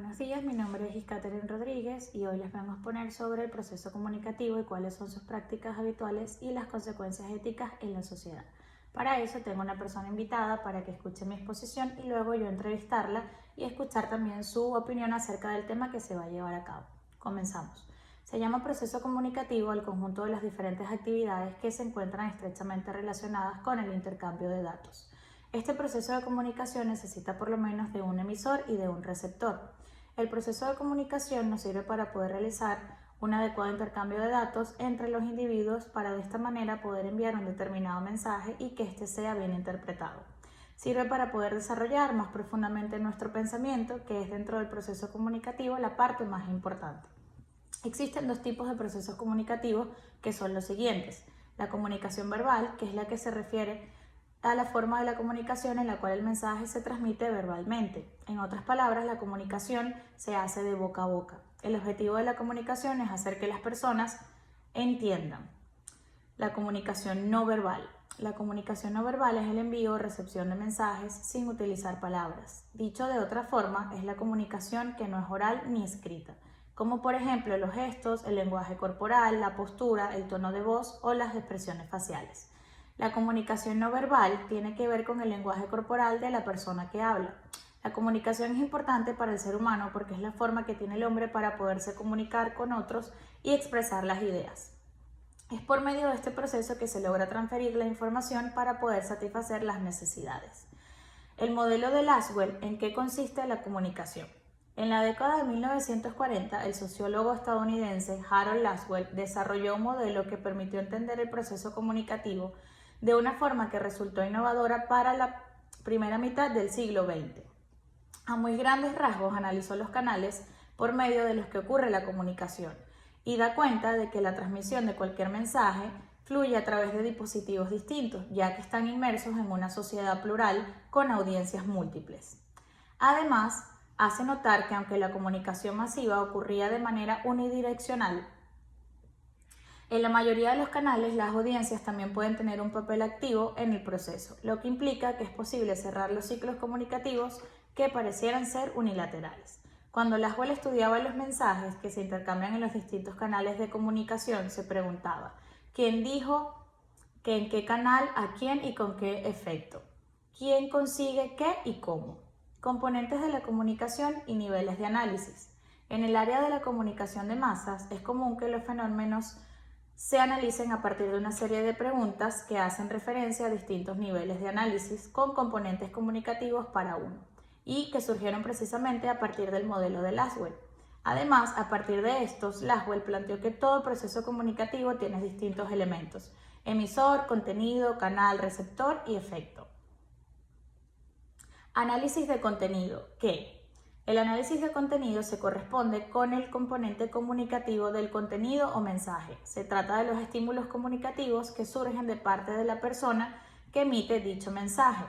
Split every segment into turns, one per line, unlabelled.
Buenos días, mi nombre es Catherine Rodríguez y hoy les vengo a exponer sobre el proceso comunicativo y cuáles son sus prácticas habituales y las consecuencias éticas en la sociedad. Para eso tengo una persona invitada para que escuche mi exposición y luego yo entrevistarla y escuchar también su opinión acerca del tema que se va a llevar a cabo. Comenzamos. Se llama proceso comunicativo al conjunto de las diferentes actividades que se encuentran estrechamente relacionadas con el intercambio de datos. Este proceso de comunicación necesita por lo menos de un emisor y de un receptor. El proceso de comunicación nos sirve para poder realizar un adecuado intercambio de datos entre los individuos para de esta manera poder enviar un determinado mensaje y que éste sea bien interpretado. Sirve para poder desarrollar más profundamente nuestro pensamiento, que es dentro del proceso comunicativo la parte más importante. Existen dos tipos de procesos comunicativos que son los siguientes. La comunicación verbal, que es la que se refiere a la forma de la comunicación en la cual el mensaje se transmite verbalmente. En otras palabras, la comunicación se hace de boca a boca. El objetivo de la comunicación es hacer que las personas entiendan. La comunicación no verbal. La comunicación no verbal es el envío o recepción de mensajes sin utilizar palabras. Dicho de otra forma, es la comunicación que no es oral ni escrita, como por ejemplo los gestos, el lenguaje corporal, la postura, el tono de voz o las expresiones faciales. La comunicación no verbal tiene que ver con el lenguaje corporal de la persona que habla. La comunicación es importante para el ser humano porque es la forma que tiene el hombre para poderse comunicar con otros y expresar las ideas. Es por medio de este proceso que se logra transferir la información para poder satisfacer las necesidades. El modelo de Laswell, ¿en qué consiste la comunicación? En la década de 1940, el sociólogo estadounidense Harold Laswell desarrolló un modelo que permitió entender el proceso comunicativo de una forma que resultó innovadora para la primera mitad del siglo XX. A muy grandes rasgos analizó los canales por medio de los que ocurre la comunicación y da cuenta de que la transmisión de cualquier mensaje fluye a través de dispositivos distintos, ya que están inmersos en una sociedad plural con audiencias múltiples. Además, hace notar que aunque la comunicación masiva ocurría de manera unidireccional, en la mayoría de los canales las audiencias también pueden tener un papel activo en el proceso, lo que implica que es posible cerrar los ciclos comunicativos que parecieran ser unilaterales. Cuando Laswell estudiaba los mensajes que se intercambian en los distintos canales de comunicación, se preguntaba ¿quién dijo que en qué canal, a quién y con qué efecto? ¿Quién consigue qué y cómo? Componentes de la comunicación y niveles de análisis. En el área de la comunicación de masas es común que los fenómenos se analicen a partir de una serie de preguntas que hacen referencia a distintos niveles de análisis con componentes comunicativos para uno y que surgieron precisamente a partir del modelo de Laswell. Además, a partir de estos, Laswell planteó que todo proceso comunicativo tiene distintos elementos: emisor, contenido, canal, receptor y efecto. Análisis de contenido, ¿qué? El análisis de contenido se corresponde con el componente comunicativo del contenido o mensaje. Se trata de los estímulos comunicativos que surgen de parte de la persona que emite dicho mensaje.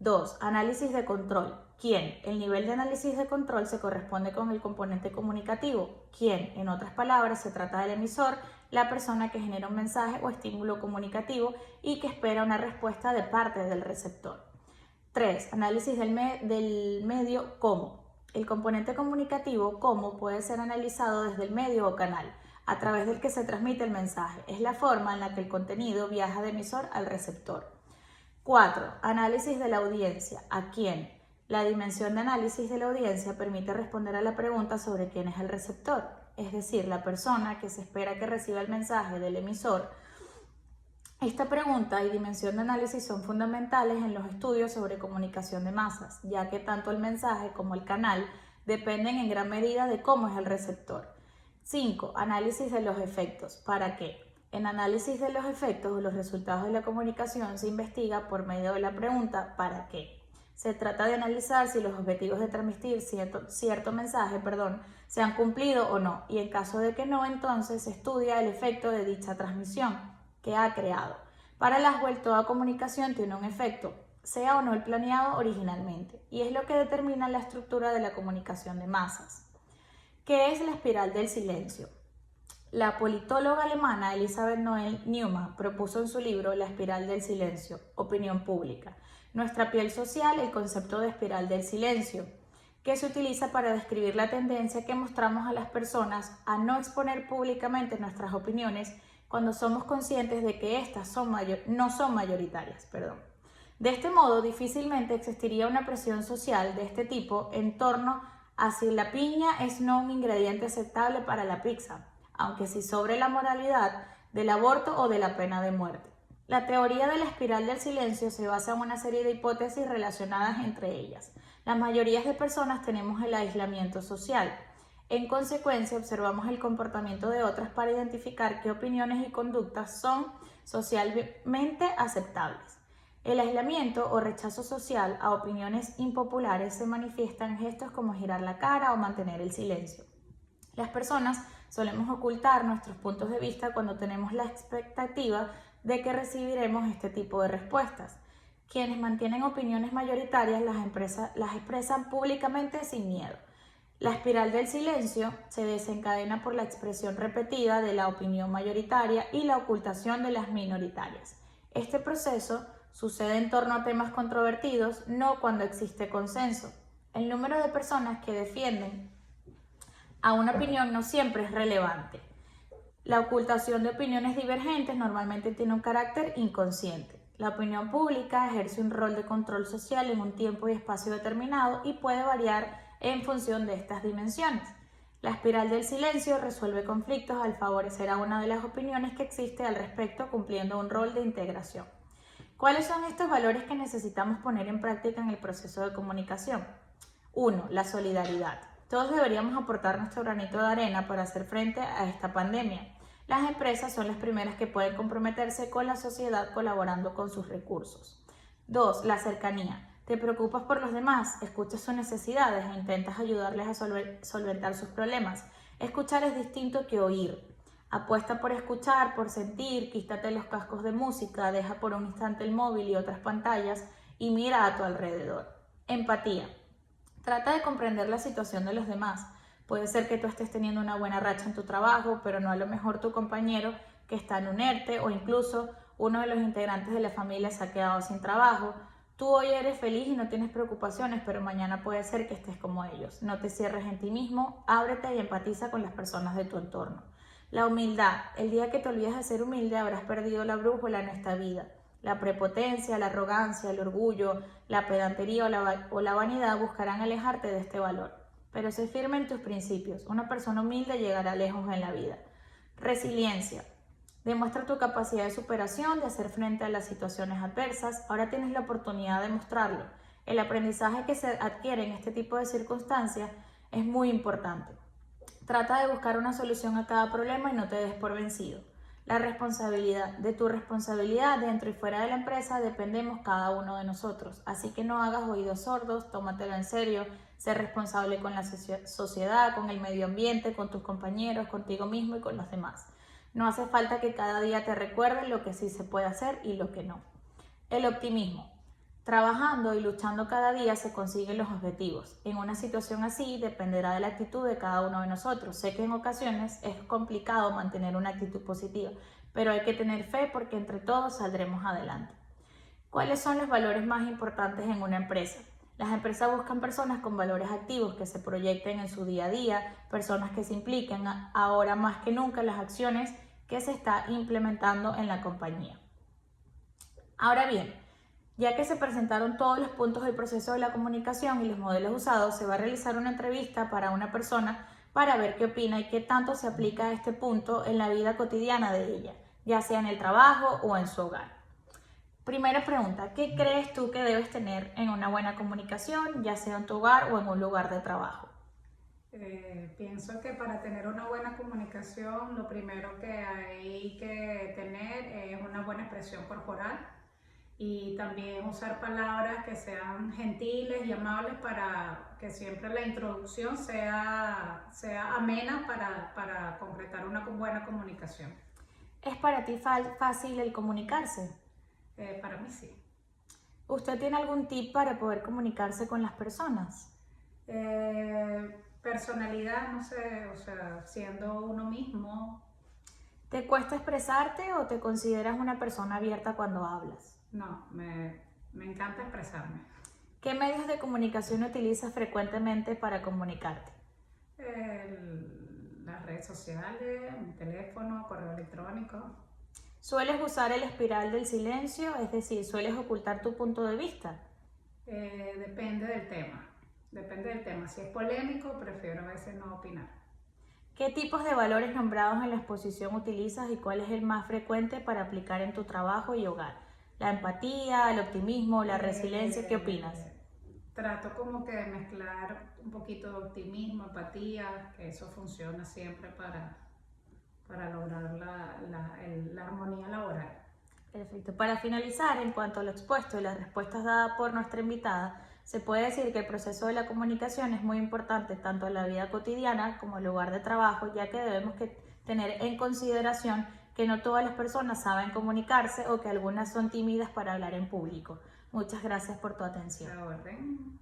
2. Análisis de control. ¿Quién? El nivel de análisis de control se corresponde con el componente comunicativo. ¿Quién? En otras palabras, se trata del emisor, la persona que genera un mensaje o estímulo comunicativo y que espera una respuesta de parte del receptor. 3. Análisis del medio ¿cómo? El componente comunicativo ¿cómo? Puede ser analizado desde el medio o canal, a través del que se transmite el mensaje. Es la forma en la que el contenido viaja de emisor al receptor. 4. Análisis de la audiencia. ¿A quién? La dimensión de análisis de la audiencia permite responder a la pregunta sobre quién es el receptor, es decir, la persona que se espera que reciba el mensaje del emisor. Esta pregunta y dimensión de análisis son fundamentales en los estudios sobre comunicación de masas, ya que tanto el mensaje como el canal dependen en gran medida de cómo es el receptor. 5. Análisis de los efectos. ¿Para qué? En análisis de los efectos o los resultados de la comunicación se investiga por medio de la pregunta ¿para qué? Se trata de analizar si los objetivos de transmitir cierto mensaje se han cumplido o no, y en caso de que no, entonces se estudia el efecto de dicha transmisión que ha creado. Para Laswell, toda comunicación tiene un efecto, sea o no el planeado originalmente, y es lo que determina la estructura de la comunicación de masas. ¿Qué es la espiral del silencio? La politóloga alemana Elisabeth Noel Neumann propuso en su libro La espiral del silencio, opinión pública, nuestra piel social, el concepto de espiral del silencio. que se utiliza para describir la tendencia que mostramos a las personas a no exponer públicamente nuestras opiniones cuando somos conscientes de que éstas no son mayoritarias. De este modo, difícilmente existiría una presión social de este tipo en torno a si la piña es no un ingrediente aceptable para la pizza, aunque sí sobre la moralidad del aborto o de la pena de muerte. La teoría de la espiral del silencio se basa en una serie de hipótesis relacionadas entre ellas. La mayoría de personas tenemos el aislamiento social. En consecuencia, observamos el comportamiento de otras para identificar qué opiniones y conductas son socialmente aceptables. El aislamiento o rechazo social a opiniones impopulares se manifiesta en gestos como girar la cara o mantener el silencio. Las personas solemos ocultar nuestros puntos de vista cuando tenemos la expectativa de que recibiremos este tipo de respuestas. Quienes mantienen opiniones mayoritarias las expresan públicamente sin miedo. La espiral del silencio se desencadena por la expresión repetida de la opinión mayoritaria y la ocultación de las minoritarias. Este proceso sucede en torno a temas controvertidos, no cuando existe consenso. El número de personas que defienden a una opinión no siempre es relevante. La ocultación de opiniones divergentes normalmente tiene un carácter inconsciente. La opinión pública ejerce un rol de control social en un tiempo y espacio determinado y puede variar en función de estas dimensiones. La espiral del silencio resuelve conflictos al favorecer a una de las opiniones que existe al respecto, cumpliendo un rol de integración. ¿Cuáles son estos valores que necesitamos poner en práctica en el proceso de comunicación? 1. La solidaridad. Todos deberíamos aportar nuestro granito de arena para hacer frente a esta pandemia. Las empresas son las primeras que pueden comprometerse con la sociedad colaborando con sus recursos. 2. La cercanía. Te preocupas por los demás, escuchas sus necesidades e intentas ayudarles a solventar sus problemas. Escuchar es distinto que oír. Apuesta por escuchar, por sentir, quítate los cascos de música, deja por un instante el móvil y otras pantallas y mira a tu alrededor. Empatía. Trata de comprender la situación de los demás. Puede ser que tú estés teniendo una buena racha en tu trabajo, pero no a lo mejor tu compañero que está en un ERTE o incluso uno de los integrantes de la familia se ha quedado sin trabajo. Tú hoy eres feliz y no tienes preocupaciones, pero mañana puede ser que estés como ellos. No te cierres en ti mismo, ábrete y empatiza con las personas de tu entorno. La humildad. El día que te olvides de ser humilde habrás perdido la brújula en esta vida. La prepotencia, la arrogancia, el orgullo, la pedantería o la vanidad buscarán alejarte de este valor. Pero sé firme en tus principios. Una persona humilde llegará lejos en la vida. Resiliencia. Demuestra tu capacidad de superación, de hacer frente a las situaciones adversas. Ahora tienes la oportunidad de mostrarlo. El aprendizaje que se adquiere en este tipo de circunstancias es muy importante. Trata de buscar una solución a cada problema y no te des por vencido. La responsabilidad. De tu responsabilidad dentro y fuera de la empresa dependemos cada uno de nosotros. Así que no hagas oídos sordos, tómatelo en serio, sé responsable con la sociedad, con el medio ambiente, con tus compañeros, contigo mismo y con los demás. No hace falta que cada día te recuerden lo que sí se puede hacer y lo que no. El optimismo. Trabajando y luchando cada día se consiguen los objetivos. En una situación así dependerá de la actitud de cada uno de nosotros. Sé que en ocasiones es complicado mantener una actitud positiva, pero hay que tener fe porque entre todos saldremos adelante. ¿Cuáles son los valores más importantes en una empresa? Las empresas buscan personas con valores activos que se proyecten en su día a día, personas que se impliquen ahora más que nunca en las acciones que se está implementando en la compañía. Ahora bien, ya que se presentaron todos los puntos del proceso de la comunicación y los modelos usados, se va a realizar una entrevista para una persona para ver qué opina y qué tanto se aplica a este punto en la vida cotidiana de ella, ya sea en el trabajo o en su hogar. Primera pregunta, ¿qué crees tú que debes tener en una buena comunicación, ya sea en tu hogar o en un lugar de trabajo?
Pienso que para tener una buena comunicación, lo primero que hay que tener es una buena expresión corporal y también usar palabras que sean gentiles y amables para que siempre la introducción sea amena para concretar una buena comunicación.
¿Es para ti fácil el comunicarse?
Para mí sí.
¿Usted tiene algún tip para poder comunicarse con las personas?
Personalidad, no sé, o sea, siendo uno mismo.
¿Te cuesta expresarte o te consideras una persona abierta cuando hablas?
No, me encanta expresarme.
¿Qué medios de comunicación utilizas frecuentemente para comunicarte?
Las redes sociales, mi teléfono, correo electrónico.
¿Sueles usar el espiral del silencio? Es decir, ¿sueles ocultar tu punto de vista?
Depende del tema. Depende del tema. Si es polémico, prefiero a veces no opinar.
¿Qué tipos de valores nombrados en la exposición utilizas y cuál es el más frecuente para aplicar en tu trabajo y hogar? ¿La empatía, el optimismo, la resiliencia? ¿Qué opinas?
Trato como que de mezclar un poquito de optimismo, empatía, que eso funciona siempre para lograr la armonía laboral.
Perfecto. Para finalizar, en cuanto a lo expuesto y las respuestas dadas por nuestra invitada, se puede decir que el proceso de la comunicación es muy importante tanto en la vida cotidiana como en el lugar de trabajo, ya que debemos tener en consideración que no todas las personas saben comunicarse o que algunas son tímidas para hablar en público. Muchas gracias por tu atención.
La orden.